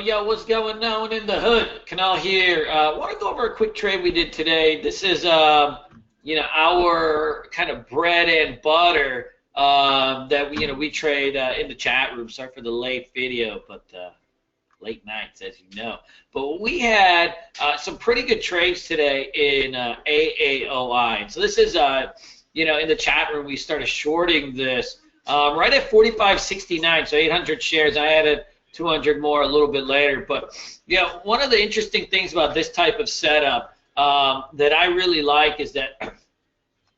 Yo, what's going on in the hood? Kunal here. Want to go over a quick trade we did today. This is, our kind of bread and butter that we trade in the chat room. Sorry for the late video, but late nights, as you know. But we had some pretty good trades today in AAOI. So this is, in the chat room, we started shorting this right at 45.69, so 800 shares. I added 200 more a little bit later. But one of the interesting things about this type of setup that I really like is that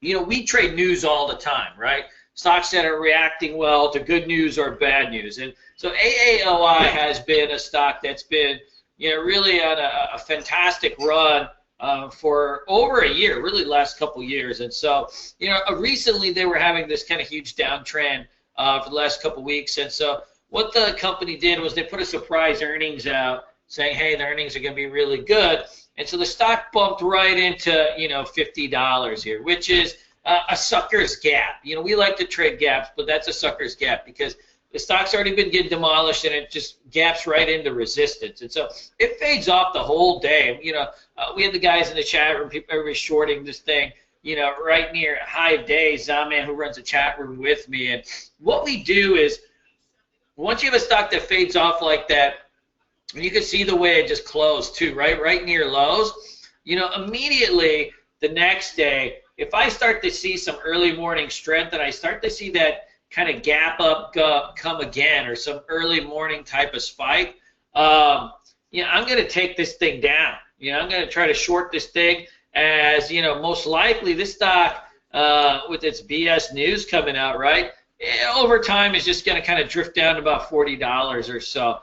we trade news all the time, right? Stocks that are reacting well to good news or bad news. And so AAOI has been a stock that's been really on a fantastic run for over a year, really the last couple years. And so recently they were having this kind of huge downtrend for the last couple weeks. And so what the company did was they put a surprise earnings out saying, hey, the earnings are going to be really good. And so the stock bumped right into, $50 here, which is a sucker's gap. We like to trade gaps, but that's a sucker's gap because the stock's already been getting demolished and it just gaps right into resistance. And so it fades off the whole day. We had the guys in the chat room, everybody shorting this thing, right near high of day. Zaman, who runs the chat room with me. And what we do is, once you have a stock that fades off like that, and you can see the way it just closed too, right near lows, immediately the next day, if I start to see some early morning strength and I start to see that kind of gap up come again or some early morning type of spike, I'm going to take this thing down. I'm going to try to short this thing as, most likely this stock with its BS news coming out, right, over time is just going to kind of drift down to about $40 or so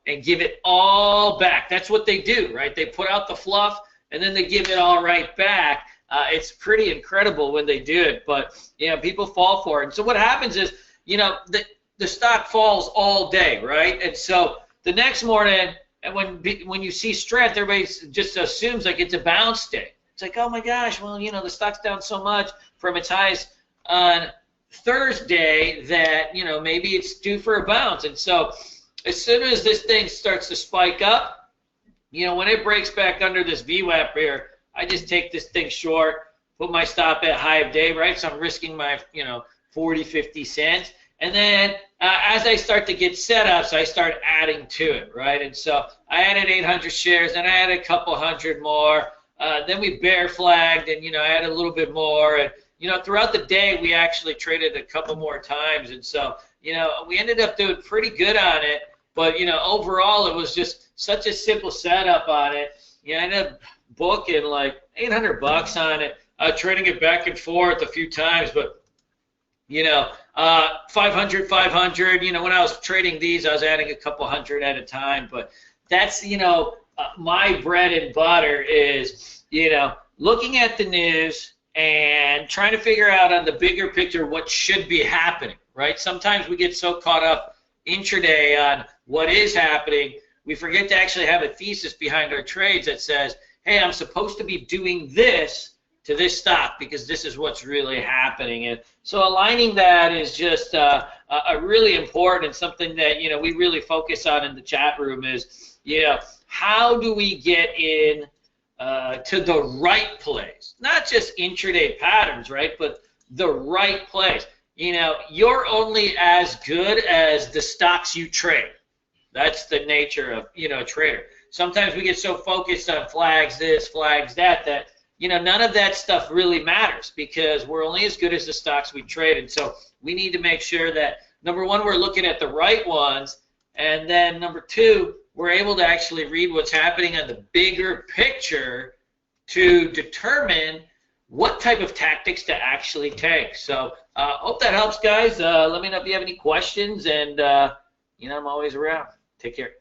and give it all back. That's what they do, right? They put out the fluff and then they give it all right back. It's pretty incredible when they do it, but people fall for it. And so what happens is, the stock falls all day, right? And so the next morning, and when you see strength, everybody just assumes like it's a bounce day. It's like, oh my gosh, well, the stock's down so much from its highs on Thursday that maybe it's due for a bounce. And so as soon as this thing starts to spike up, when it breaks back under this VWAP here, I just take this thing short, put my stop at high of day, right? So I'm risking my 40, 50 cents. And then as I start to get set up, so I start adding to it, right? And so I added 800 shares, and I added a couple hundred more. Then we bear flagged, and I added a little bit more. And throughout the day, we actually traded a couple more times. And so we ended up doing pretty good on it. But overall, it was just such a simple setup on it. I ended up booking like $800 on it, trading it back and forth a few times. But 500, when I was trading these, I was adding a couple hundred at a time. But that's, my bread and butter is, looking at the news and trying to figure out on the bigger picture what should be happening, right? Sometimes we get so caught up intraday on what is happening, we forget to actually have a thesis behind our trades that says, hey, I'm supposed to be doing this to this stock because this is what's really happening. And so aligning that is just a really important and something that we really focus on in the chat room is how do we get in to the right place, not just intraday patterns, right, but the right place. You're only as good as the stocks you trade. That's the nature of a trader. Sometimes we get so focused on flags this, flags that none of that stuff really matters because we're only as good as the stocks we trade. And so we need to make sure that, number one, we're looking at the right ones, and then number two, we're able to actually read what's happening on the bigger picture to determine what type of tactics to actually take. So hope that helps, guys. Let me know if you have any questions, and I'm always around. Take care.